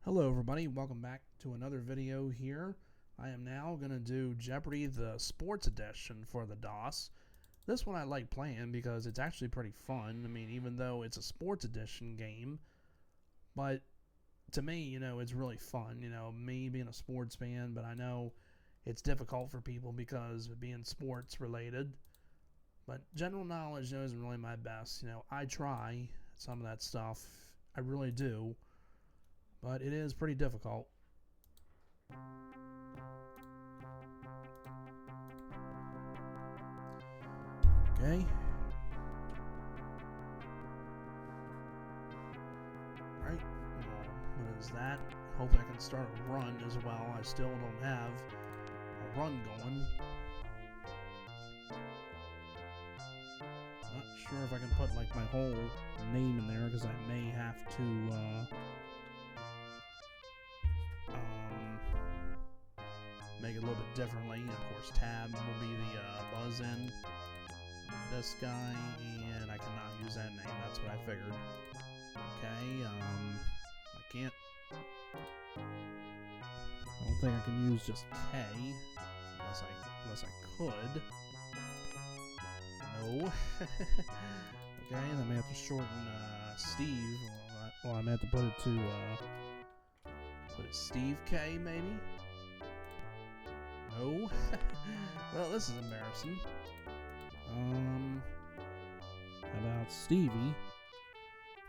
Hello everybody, welcome back to another video here. I am now going to do Jeopardy, the sports edition for the DOS. This one I like playing because it's actually pretty fun. I mean, even though it's a sports edition game, but to me, it's really fun. Me being a sports fan, but I know it's difficult for people because of being sports related. But general knowledge, isn't really my best. I try some of that stuff. I really do. But it is pretty difficult. Okay. Alright. What is that? Hopefully I can start a run as well. I still don't have a run going. Not sure if I can put like my whole name in there because I may have to make it a little bit differently. Of course, tab will be the buzz in. This guy, and I cannot use that name. That's what I figured. Okay, I can't. I don't think I can use just K, unless I could. No. Okay, then I may have to shorten Steve. Well, I may have to put it to Steve K, maybe. No. Well, this is embarrassing. How about Stevie?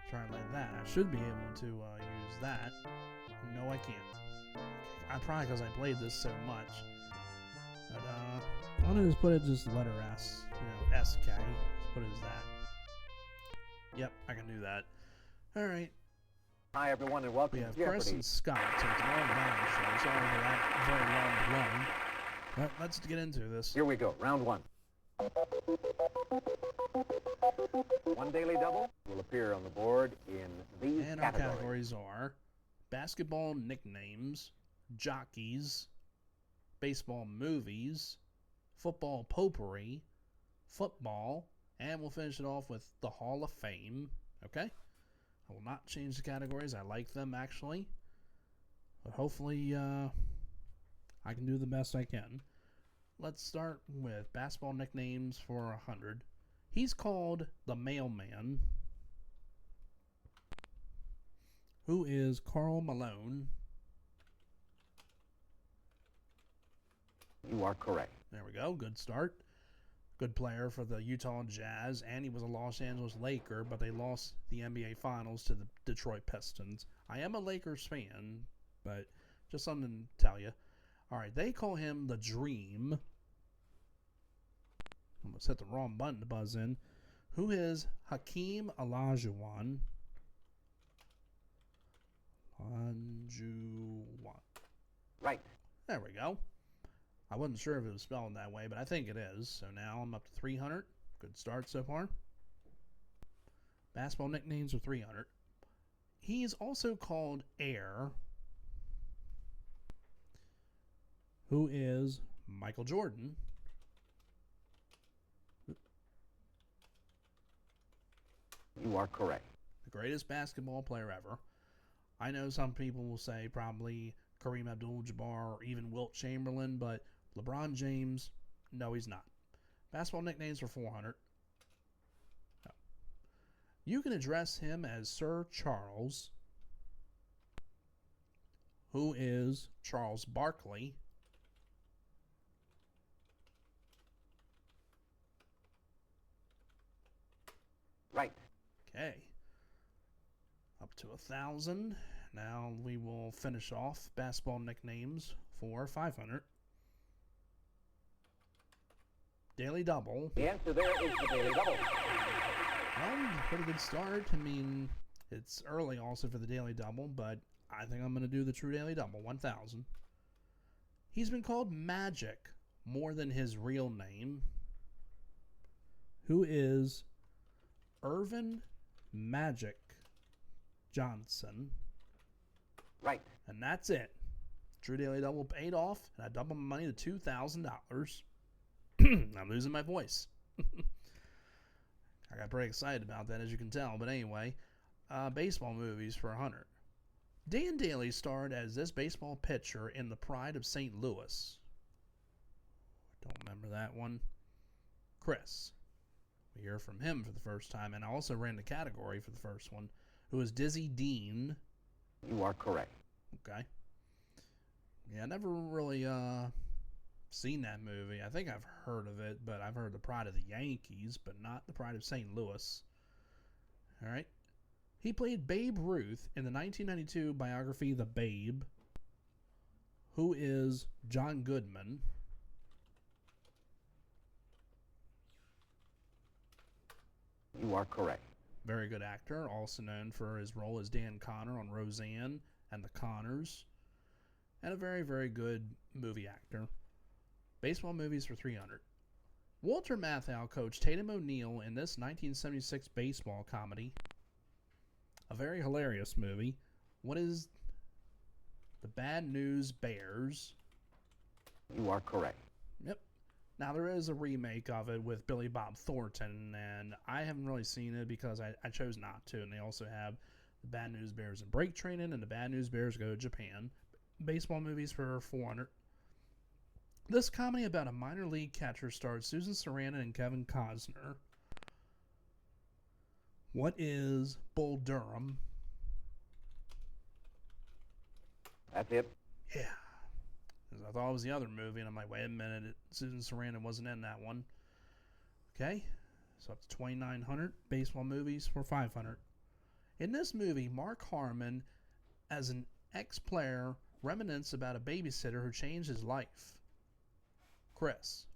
Try it like that. I should be able to use that. No, I can't. Probably because I played this so much. But I'm gonna just put it just the letter S. SK. Just put it as that. Yep, I can do that. All right. Hi everyone, and welcome We have to Jeopardy. Chris and Scott. So it's an all battle show. It's all over that very long run. But let's get into this. Here we go, round one. One daily double will appear on the board in these And categories. our categories are basketball nicknames, jockeys, baseball movies, football potpourri, football, and we'll finish it off with the Hall of Fame. Okay? I will not change the categories. I like them, actually. But hopefully, I can do the best I can. Let's start with basketball nicknames for 100. He's called the Mailman. Who is Karl Malone? You are correct. There we go. Good start. Good player for the Utah Jazz, and he was a Los Angeles Laker, but they lost the NBA Finals to the Detroit Pistons. I am a Lakers fan, but just something to tell you. All right, they call him the Dream. Almost hit the wrong button to buzz in. Who is Hakeem Olajuwon? Right. There we go. I wasn't sure if it was spelled that way, but I think it is. So now I'm up to 300. Good start so far. Basketball nicknames are 300. He's also called Air. Who is Michael Jordan? You are correct. The greatest basketball player ever. I know some people will say probably Kareem Abdul-Jabbar or even Wilt Chamberlain, but LeBron James, no, he's not. Basketball nicknames for 400. No. You can address him as Sir Charles. Who is Charles Barkley? Right. Okay. Up to 1,000. Now we will finish off basketball nicknames for 500. Daily double. The answer there is the daily double. Well, pretty good start. I mean, it's early also for the daily double, but I think I'm going to do the true daily double, 1,000. He's been called Magic more than his real name. Who is Irvin Magic Johnson? Right. And that's it. True daily double paid off, and I doubled my money to $2,000. I'm losing my voice. I got pretty excited about that, as you can tell. But anyway, baseball movies for 100. Dan Daly starred as this baseball pitcher in The Pride of St. Louis. Don't remember that one. Chris. We hear from him for the first time, and I also ran the category for the first one. Who is Dizzy Dean? You are correct. Okay. Yeah, I never really seen that movie. I think I've heard of it, but I've heard The Pride of the Yankees, but not The Pride of St. Louis. All right. He played Babe Ruth in the 1992 biography The Babe. Who is John Goodman? You are correct. Very good actor, also known for his role as Dan Connor on Roseanne and The Connors. And a very, very good movie actor. Baseball movies for 300. Walter Matthau coached Tatum O'Neal in this 1976 baseball comedy. A very hilarious movie. What is The Bad News Bears? You are correct. Yep. Now, there is a remake of it with Billy Bob Thornton, and I haven't really seen it because I chose not to. And they also have The Bad News Bears in Break Training and The Bad News Bears Go to Japan. Baseball movies for 400. This comedy about a minor league catcher stars Susan Sarandon and Kevin Costner. What is Bull Durham? That's it. Yeah. 'Cause I thought it was the other movie, and I'm like, wait a minute, Susan Sarandon wasn't in that one. Okay, so up to 2,900. Baseball movies for 500. In this movie, Mark Harmon, as an ex-player, reminisces about a babysitter who changed his life. Chris.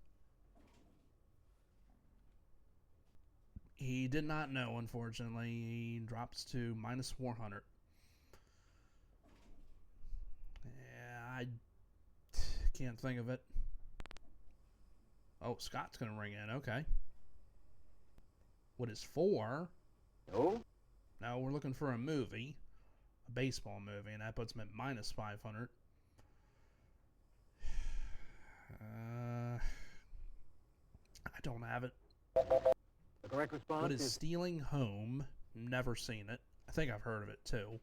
He did not know, unfortunately. He drops to minus 400. Yeah, I can't think of it. Oh, Scott's going to ring in. Okay. What is 4? No. No, we're looking for a movie. A baseball movie, and that puts him at minus 500. I don't have it. The correct response What is Stealing Home? Never seen it. I think I've heard of it too.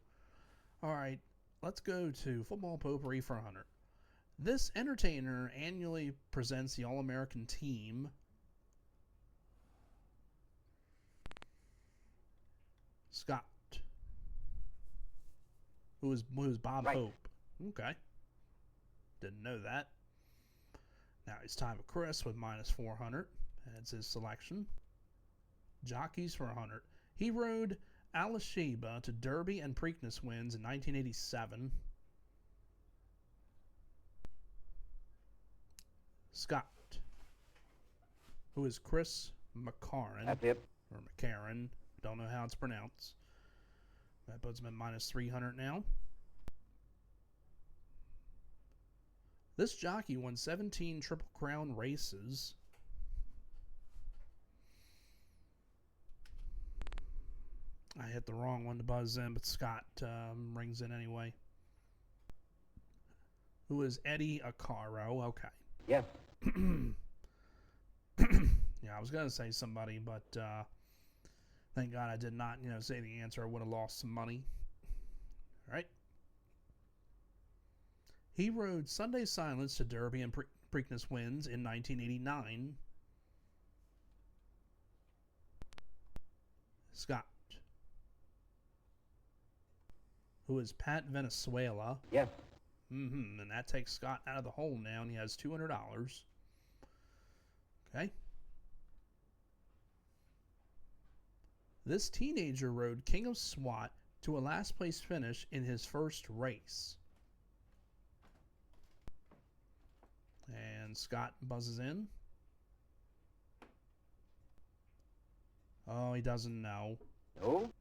All right, let's go to Football Potpourri for 100. This entertainer annually presents the All-American team. Scott. Who is Bob Right. Hope? Okay. Didn't know that. Now it's time for Chris with minus 400. That's his selection. Jockeys for 100. He rode Alysheba to Derby and Preakness wins in 1987. Scott. Who is Chris McCarran? That's it. Or McCarran. Don't know how it's pronounced. That puts him at minus 300 now. This jockey won 17 Triple Crown races. I hit the wrong one to buzz in, but Scott rings in anyway. Who is Eddie Acaro? Okay. Yes. Yeah, I was going to say somebody, but thank God I did not, say the answer. I would have lost some money. All right. He rode Sunday Silence to Derby and Preakness wins in 1989. Scott. Who is Pat Venezuela? Yes. And that takes Scott out of the hole now, and he has $200. Okay. This teenager rode King of SWAT to a last place finish in his first race. And Scott buzzes in. Oh, he doesn't know. No.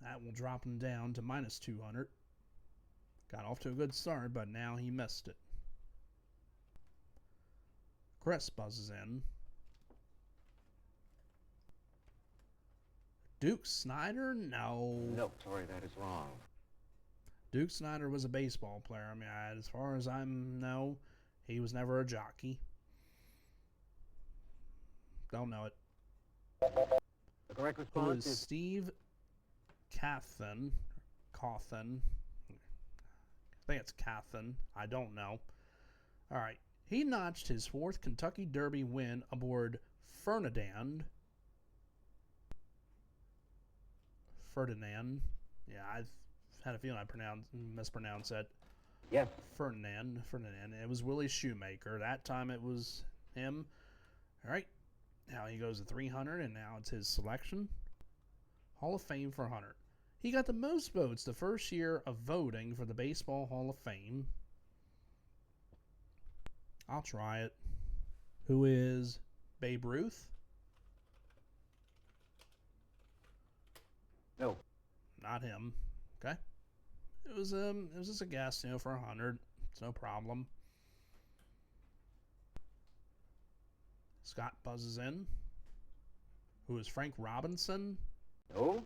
That will drop him down to minus 200. Got off to a good start, but now he missed it. Chris buzzes in. Duke Snyder? No. No, sorry, that is wrong. Duke Snyder was a baseball player. I mean, as far as I know, he was never a jockey. Don't know it. The correct Who response is is Steve Cawthon? think it's Cathan. I don't know. All right. He notched his 4th Kentucky Derby win aboard Ferdinand. Yeah, I've had a feeling I mispronounced that. Yes. Ferdinand. It was Willie Shoemaker. That time it was him. All right. Now he goes to 300, and now it's his selection. Hall of Fame for Hunter. He got the most votes the first year of voting for the Baseball Hall of Fame. I'll try it. Who is Babe Ruth? No. Not him. Okay. It was just a guess, for 100. It's no problem. Scott buzzes in. Who is Frank Robinson? No.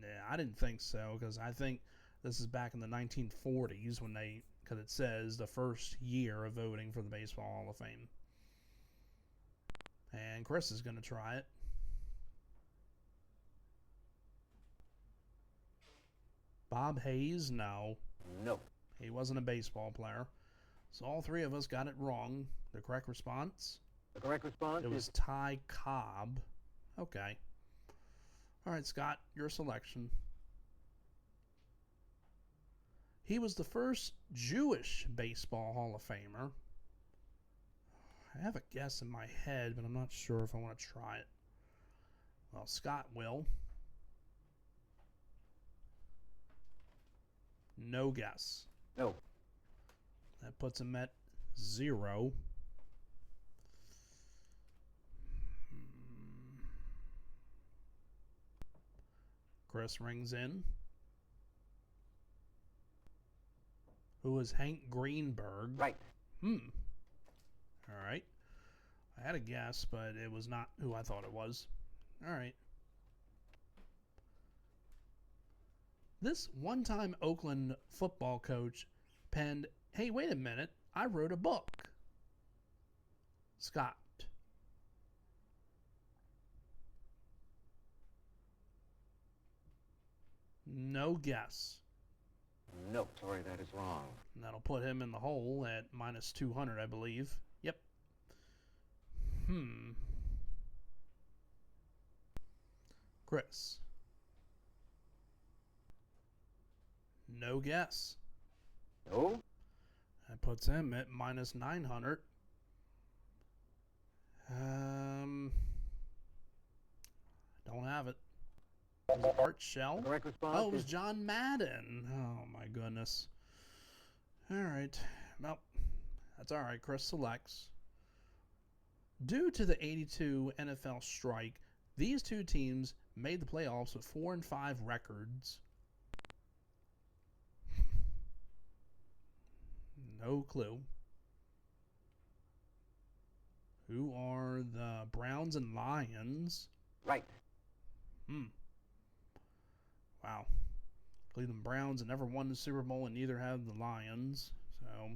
Nah, I didn't think so, because I think this is back in the 1940s when because it says the first year of voting for the Baseball Hall of Fame. And Chris is going to try it. Bob Hayes? No. No. He wasn't a baseball player. So all three of us got it wrong. The correct response? The correct response It was Ty Cobb. Okay. All right, Scott, your selection. He was the first Jewish Baseball Hall of Famer. I have a guess in my head, but I'm not sure if I want to try it. Well, Scott will. No guess. No. That puts him at 0. Chris rings in. Who is Hank Greenberg? Right. All right. I had a guess, but it was not who I thought it was. All right. This one-time Oakland football coach penned, "Hey, wait a minute, I wrote a book." Scott. No guess. No. Sorry, that is wrong. And that'll put him in the hole at minus 200, I believe. Yep. Chris. No guess. No. That puts him at minus 900. Don't have it. Was it Art Shell? The correct response Oh, it was is John Madden. Oh, my goodness. All right. Well, that's all right. Chris selects. Due to the 82 NFL strike, these two teams made the playoffs with 4-5 records. No clue. Who are the Browns and Lions? right. Wow. Cleveland Browns have never won the Super Bowl, and neither have the Lions. So,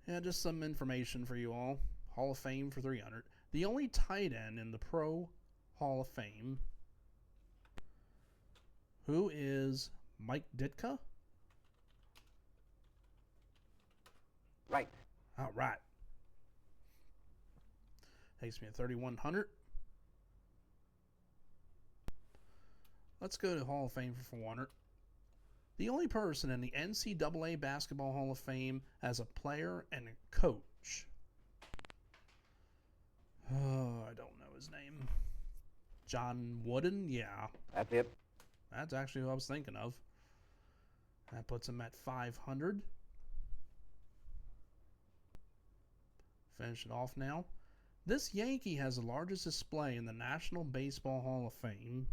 yeah, just some information for you all. Hall of Fame for 300. The only tight end in the Pro Hall of Fame. Who is Mike Ditka? Right. All right. Takes me to 3,100. Let's go to Hall of Fame for 400. The only person in the NCAA Basketball Hall of Fame as a player and a coach. Oh, I don't know his name. John Wooden? Yeah. That's it. That's actually who I was thinking of. That puts him at 500. Finish it off now. This Yankee has the largest display in the National Baseball Hall of Fame.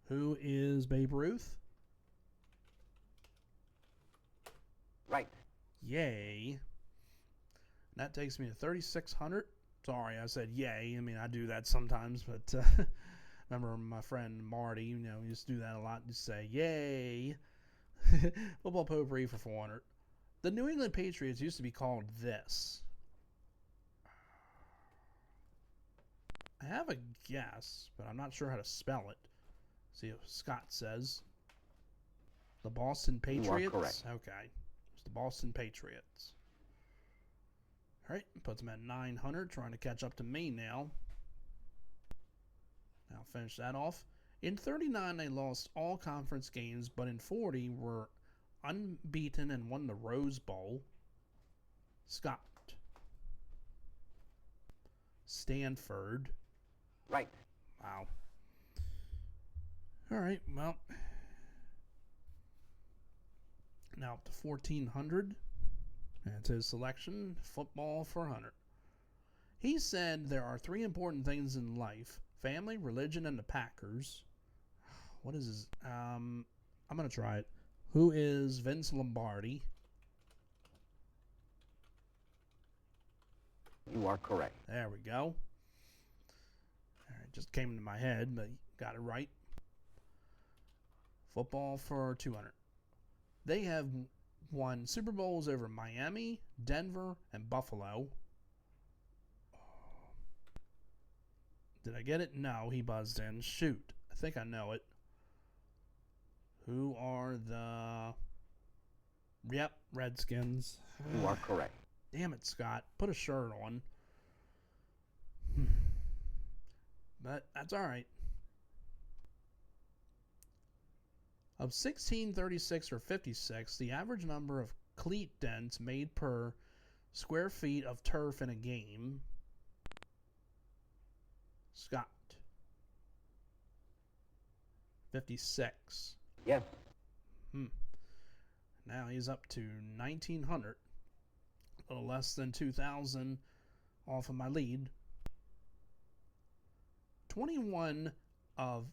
Who is Babe Ruth? Right. Yay. That takes me to 3,600. Sorry, I said yay. I mean, I do that sometimes, but remember my friend Marty, used to do that a lot. Just say yay. Football potpourri for 400. The New England Patriots used to be called this. I have a guess, but I'm not sure how to spell it. See what Scott says. The Boston Patriots? You are correct. Okay. It's the Boston Patriots. All right, puts them at 900, trying to catch up to me now. I'll finish that off. In 39, they lost all conference games, but in 40 were unbeaten and won the Rose Bowl. Scott. Stanford. Right. Wow. All right, well. Now up to 1400. That's his selection. Football for 100. He said there are 3 important things in life: family, religion, and the Packers. What is his? I'm going to try it. Who is Vince Lombardi? You are correct. There we go. All right, just came into my head, but got it right. Football for 200. They have won Super Bowls over Miami, Denver, and Buffalo. Did I get it? No, he buzzed in. Shoot. I think I know it. Who are the... Yep, Redskins. You are correct. Damn it, Scott. Put a shirt on. But that's all right. Of 1636 or 56, the average number of cleat dents made per square feet of turf in a game. Scott. 56. Yes. Now he's up to 1900. A little less than 2,000 off of my lead. 21 of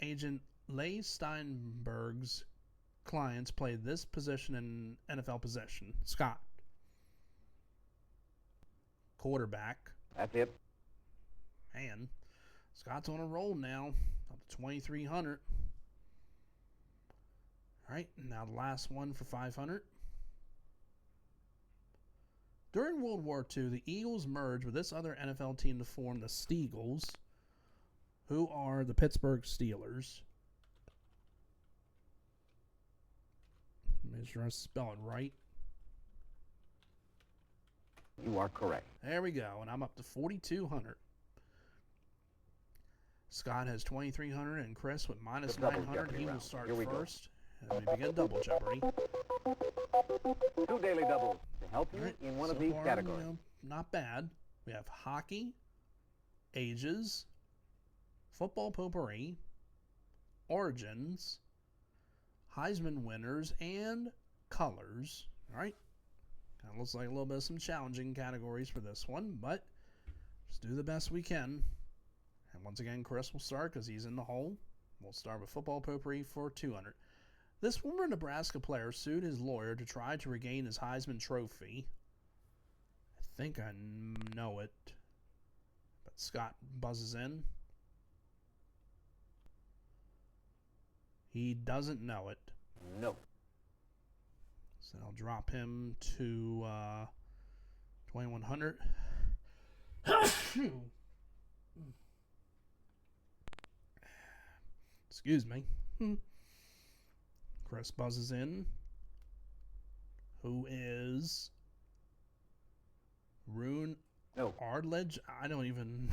Agent Leigh Steinberg's clients played this position in NFL position. Scott. Quarterback. That's it. Man, Scott's on a roll now. Up to 2,300. All right, now the last one for 500. During World War II, the Eagles merged with this other NFL team to form the Steagles, who are the Pittsburgh Steelers. Make sure I spell it right. You are correct. There we go, and I'm up to 4,200. Scott has 2,300, and Chris with minus The double 900. Jeopardy He will round. start Here we go. first. And we begin double Jeopardy. 2 daily doubles to help you All right, in one so of these far, categories. Not bad. We have hockey, ages, football potpourri, origins, Heisman winners, and colors. All right. Kind of looks like a little bit of some challenging categories for this one, but just do the best we can. And once again, Chris will start because he's in the hole. We'll start with football potpourri for 200. This former Nebraska player sued his lawyer to try to regain his Heisman Trophy. I think I know it. But Scott buzzes in. He doesn't know it. No. So I'll drop him to 2,100. Excuse me. Chris buzzes in. Who is Rune No. Ardledge? I don't even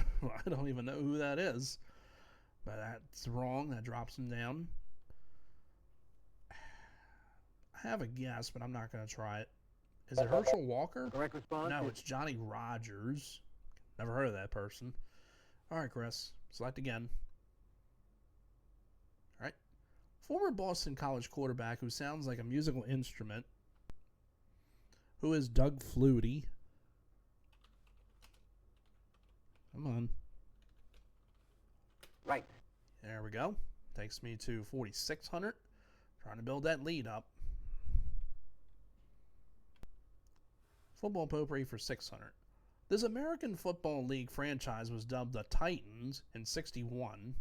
know who that is. But that's wrong. That drops him down. I have a guess, but I'm not going to try it. Is it Herschel Walker? Correct response No, is it's Johnny Rogers. Never heard of that person. All right, Chris. Select again. All right. Former Boston College quarterback who sounds like a musical instrument. Who is Doug Flutie? Come on. right. There we go. Takes me to 4,600. Trying to build that lead up. Football potpourri for 600. This American Football League franchise was dubbed the Titans in 61.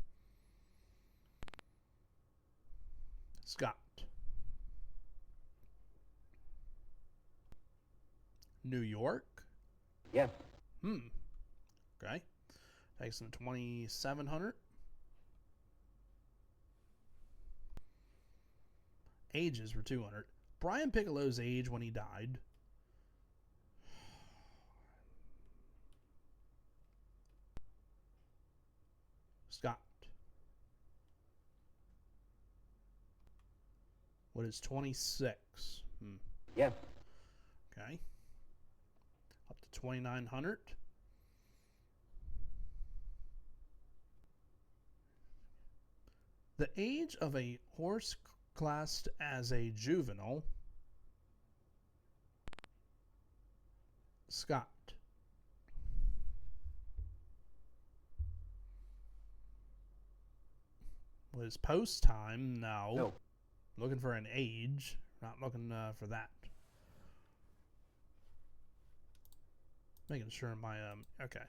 Scott. New York. Yes. Okay. Takes them 2,700. Ages were 200. Brian Piccolo's age when he died. Scott. What is 26? Yes. Okay. Up to 2,900. The age of a horse classed as a juvenile. Scott. Was post time? No. No. Looking for an age. Not looking for that. Making sure my okay.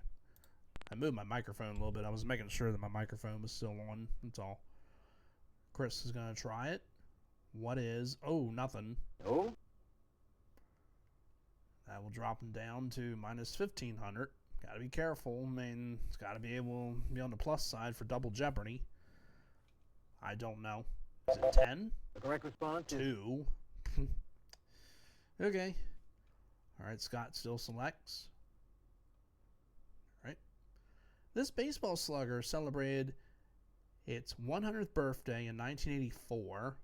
I moved my microphone a little bit. I was making sure that my microphone was still on. That's all. Chris is gonna try it. What is? Oh, nothing. No. That will drop him down to minus 1,500. Got to be careful. I mean, it's got to be able to be on the plus side for double Jeopardy. I don't know. Is it 10? The correct response is 2. Okay. All right, Scott still selects. All right. This baseball slugger celebrated its 100th birthday in 1984.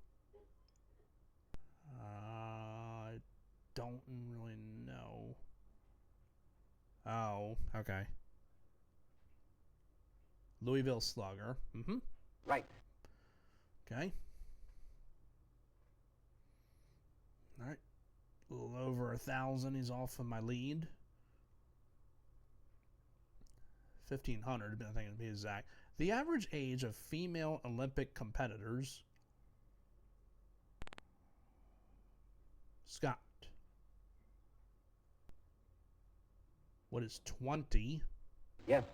I don't really know. Oh, okay. Louisville Slugger. right. Okay. All right. A little over 1,000. He's off of my lead. 1,500, I think it'd be exact. The average age of female Olympic competitors. Scott. What is 20? Yes.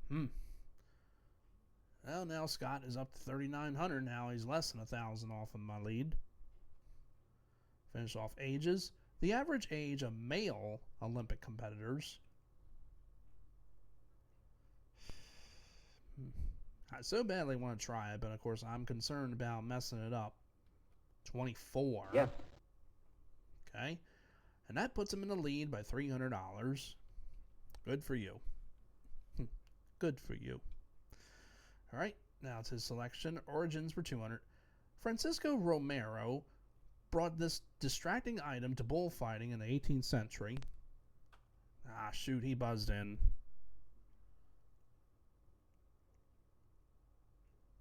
Well, now Scott is up to 3,900 now. He's less than 1,000 off of my lead. Finish off ages. The average age of male Olympic competitors. I so badly want to try it, but of course I'm concerned about messing it up. 24. Yes. Okay. And that puts him in the lead by $300. Good for you. Good for you. All right. Now it's his selection. Origins were 200. Francisco Romero brought this distracting item to bullfighting in the 18th century. Ah, shoot. He buzzed in.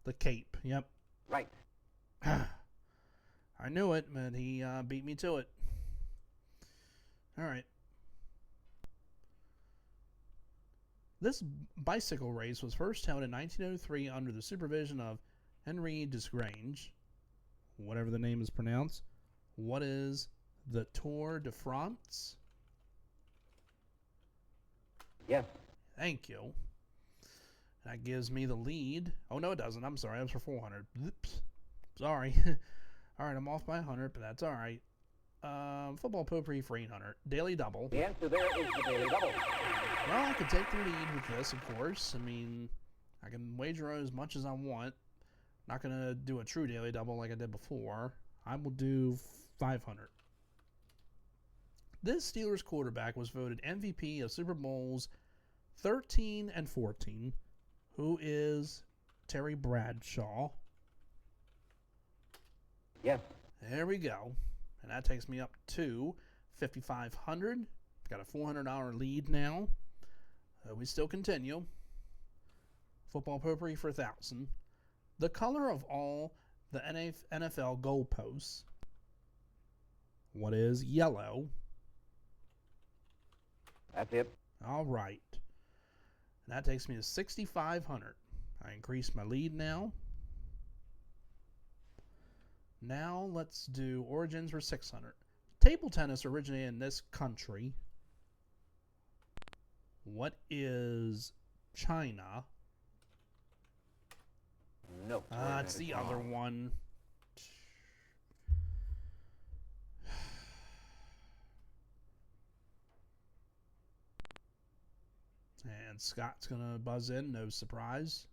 The cape. Yep. Right. I knew it, but he beat me to it. All right. This bicycle race was first held in 1903 under the supervision of Henry Desgrange, whatever the name is pronounced. What is the Tour de France? Yes. Thank you. That gives me the lead. Oh, no, it doesn't. I'm sorry. That was for 400. Oops. Sorry. All right, I'm off by 100, but that's all right. Football potpourri for 800. Daily double. The answer there is the daily double. Well, I can take the lead with this, of course. I mean, I can wager as much as I want. Not going to do a true daily double like I did before. I will do 500. This Steelers quarterback was voted MVP of Super Bowls 13 and 14. Who is Terry Bradshaw? Yes. There we go. And that takes me up to 5,500. Got a $400 lead now. We still continue. Football potpourri for 1,000. The color of all the NFL goalposts. What is yellow? That's it. All right. And that takes me to 6,500. I increased my lead now. Now let's do origins for 600. Table tennis originated in this country. What is China? No. It's the other one. And Scott's going to buzz in, no surprise.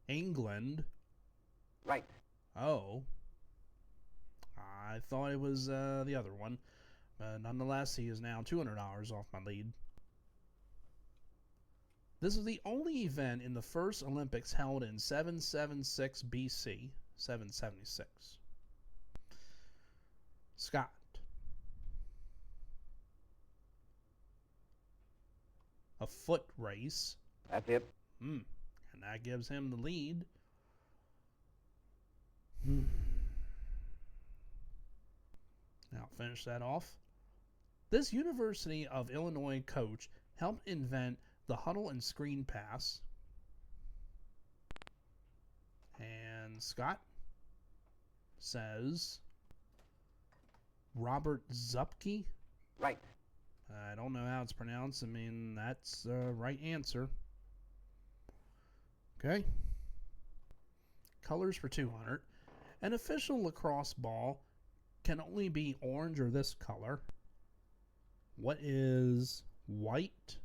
England. Right. Oh. thought it was the other one. Nonetheless, he is now $200 off my lead. This is the only event in the first Olympics held in 776 BC. 776. Scott. A foot race. That's it. And that gives him the lead. Now finish that off. This University of Illinois coach helped invent the huddle and screen pass. And Scott says Robert Zupke. Right. I don't know how it's pronounced. I mean, that's the right answer. Okay. Colors for 200. An official lacrosse ball can only be orange or this color. What is white?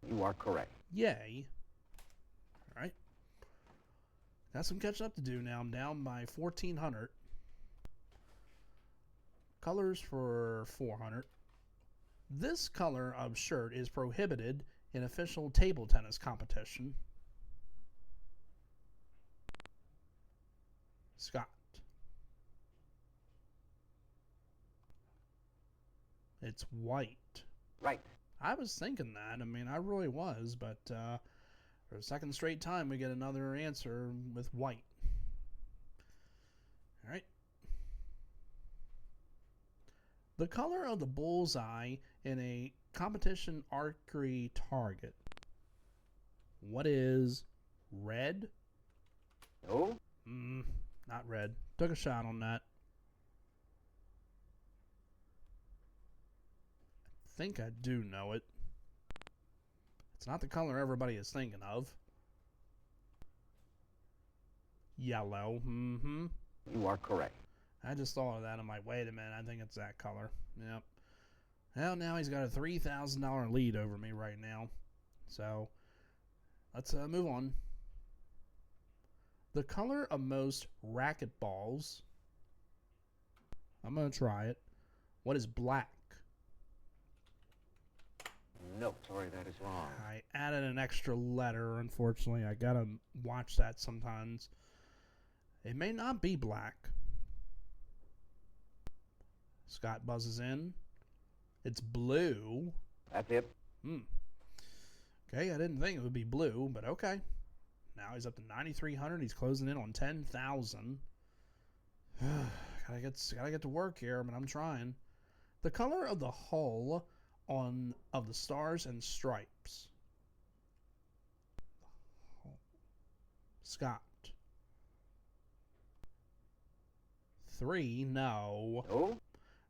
You are correct. Yay. All right. Got some catching up to do now. I'm down by 1,400. Colors for 400. This color of shirt is prohibited in official table tennis competition. Scott. It's white. Right. I was thinking that. I mean, I really was, but for the second straight time, we get another answer with white. All right. The color of the bullseye in a competition archery target. What is red? No. Not red. Took a shot on that. I think I do know it. It's not the color everybody is thinking of. Yellow. You are correct. I just thought of that. I'm like, wait a minute. I think it's that color. Yep. Well, now he's got a $3,000 lead over me right now. So, let's move on. The color of most racket balls. I'm going to try it. What is black? No, sorry, that is wrong. I added an extra letter, unfortunately. I got to watch that sometimes. It may not be black. Scott buzzes in. It's blue. That's it. Okay, I didn't think it would be blue, but okay. Now he's up to 9,300. He's closing in on 10,000. gotta get to work here, but I'm trying. The color of the hull of the Stars and Stripes. Scott. 3. No. No.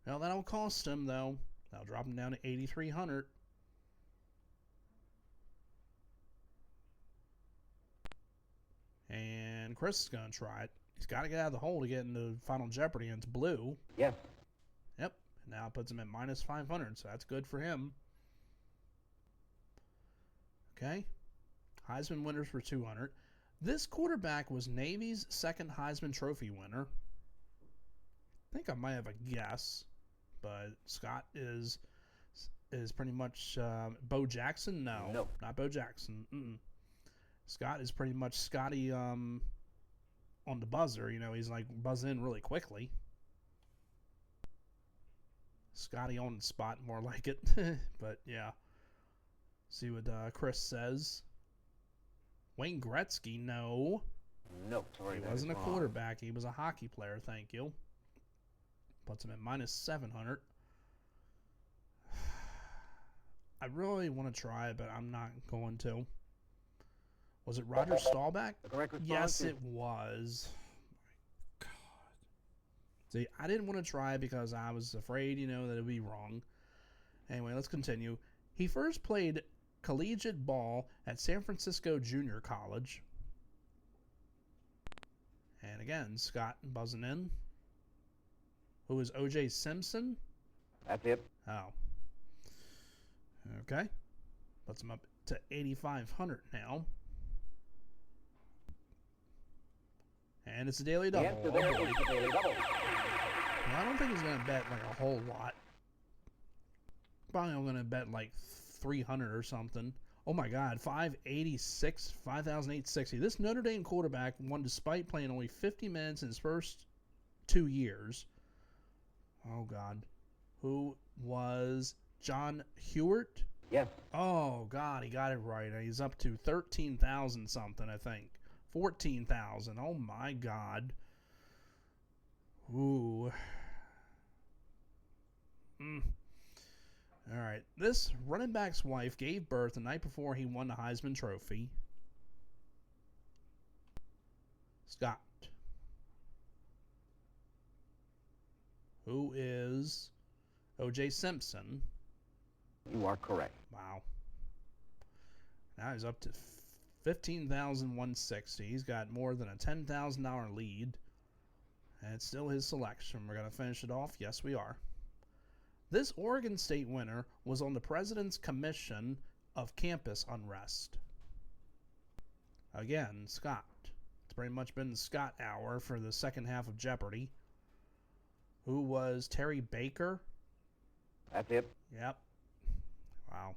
Well, that'll cost him though. That'll drop him down to 8,300. And Chris is going to try it. He's got to get out of the hole to get into Final Jeopardy, and it's blue. Yes. Yep. Now it puts him at minus 500, so that's good for him. Okay. Heisman winners for 200. This quarterback was Navy's second Heisman Trophy winner. I think I might have a guess, but Scott is pretty much Bo Jackson. No, not Bo Jackson. Scott is pretty much Scotty on the buzzer. You know, he's like buzzing in really quickly. Scotty on the spot, more like it. But yeah, see what Chris says. Wayne Gretzky, no. No, sorry, he wasn't a quarterback. He was a hockey player. Thank you. Puts him at minus 700. I really want to try it, but I'm not going to. Was it Roger Staubach? The correct response Yes, is... it was. My God. See, I didn't want to try because I was afraid, that it would be wrong. Anyway, let's continue. He first played collegiate ball at San Francisco Junior College. And again, Scott buzzing in. Who is O.J. Simpson? That's it. Oh. Okay. Puts him up to 8,500 now. And it's a daily The double. answer Oh, there boy. is the daily double. Now, I don't think he's going to bet like a whole lot. Probably only going to bet like 300 or something. Oh my God, 586, 5,860. This Notre Dame quarterback won despite playing only 50 minutes in his first 2 years. Oh God. Who was John Hewart? Yes. Oh God, he got it right. He's up to 13,000 something, I think. 14,000. Oh my God. Ooh. All right. This running back's wife gave birth the night before he won the Heisman Trophy. Scott. Who is O.J. Simpson? You are correct. Wow. Now he's up to 15,160. He's got more than a $10,000 lead. And it's still his selection. We're going to finish it off. Yes, we are. This Oregon State winner was on the President's Commission of Campus Unrest. Again, Scott. It's pretty much been the Scott hour for the second half of Jeopardy. Who was Terry Baker? That's it. Yep. Wow.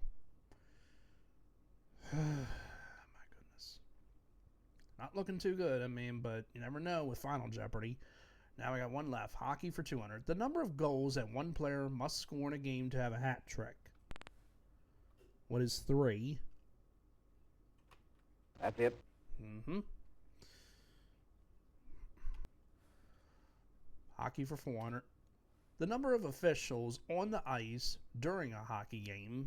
My goodness. Not looking too good, I mean, but you never know with Final Jeopardy. Now we got one left. Hockey for 200. The number of goals that one player must score in a game to have a hat trick. What is 3? That's it. Mm-hmm. Hockey for 400. The number of officials on the ice during a hockey game.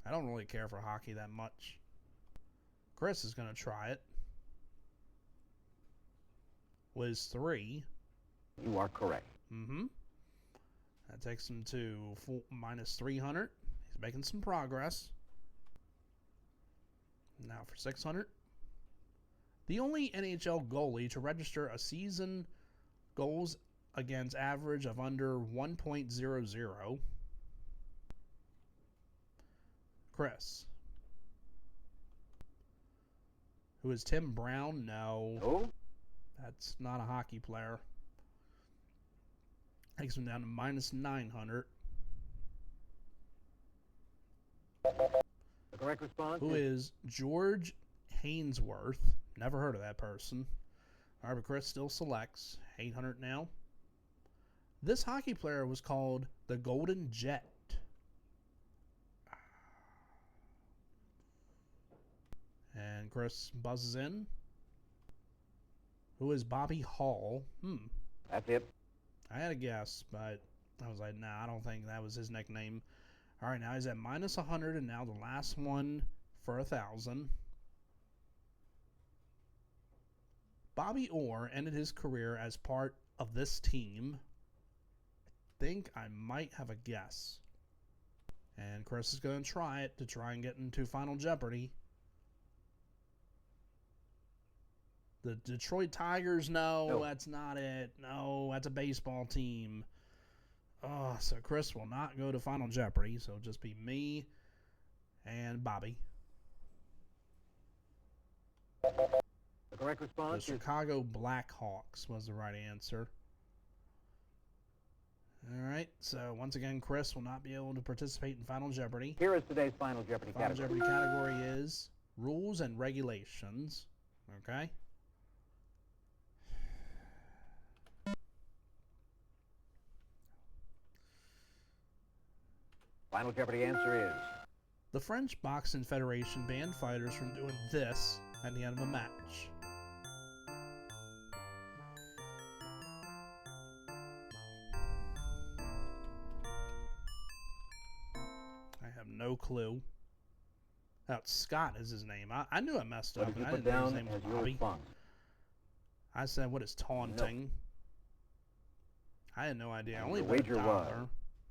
I don't really care for hockey that much. Chris is going to try it. Was 3. You are correct. Mm-hmm. That takes him to minus 300. He's making some progress. Now for 600. The only NHL goalie to register a season goals against average of under 1.00. Chris. Who is Tim Brown? No. Oh? That's not a hockey player. Takes him down to minus 900. The correct response Who is George Hainsworth? Never heard of that person. All right, but Chris still selects. 800 now. This hockey player was called the Golden Jet. And Chris buzzes in. Who is Bobby Hall? That's it. I had a guess, but I was like, nah, I don't think that was his nickname. All right, now he's at minus 100, and now the last one for 1,000. Bobby Orr ended his career as part of this team. I think I might have a guess. And Chris is going to try it to try and get into Final Jeopardy. The Detroit Tigers, no, that's not it. No, that's a baseball team. Oh, so Chris will not go to Final Jeopardy, so it'll just be me and Bobby. The correct response The is Chicago Blackhawks was the right answer. All right, so once again, Chris will not be able to participate in Final Jeopardy. here is today's Final Jeopardy Final category. Jeopardy category is rules and regulations. Okay. Final Jeopardy answer is The French Boxing Federation banned fighters from doing this at the end of a match. I have no clue. Scott is his name. I knew I messed what up, did you and I put didn't know his down name was as your Bobby. response? I said, what is taunting? I had no idea. I And only your bet wager $1. was?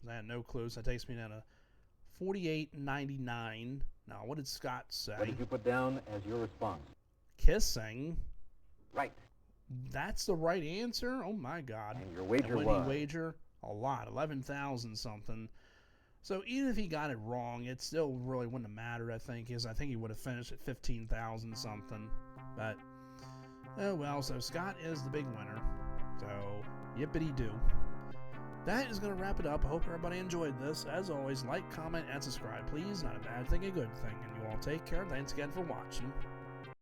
I had no clue, so that takes me down to $48.99. Now, what did Scott say? What did you put down as your response? Kissing. Right. That's the right answer? Oh my God. And your wager And was? wager? A lot. 11,000 something. So even if he got it wrong, it still really wouldn't have mattered, I think, because I think he would have finished at 15,000 something. But Oh well, so Scott is the big winner. So, yippity-doo. That is going to wrap it up. I hope everybody enjoyed this. As always, like, comment, and subscribe, please. Not a bad thing, a good thing. And you all take care. Thanks again for watching.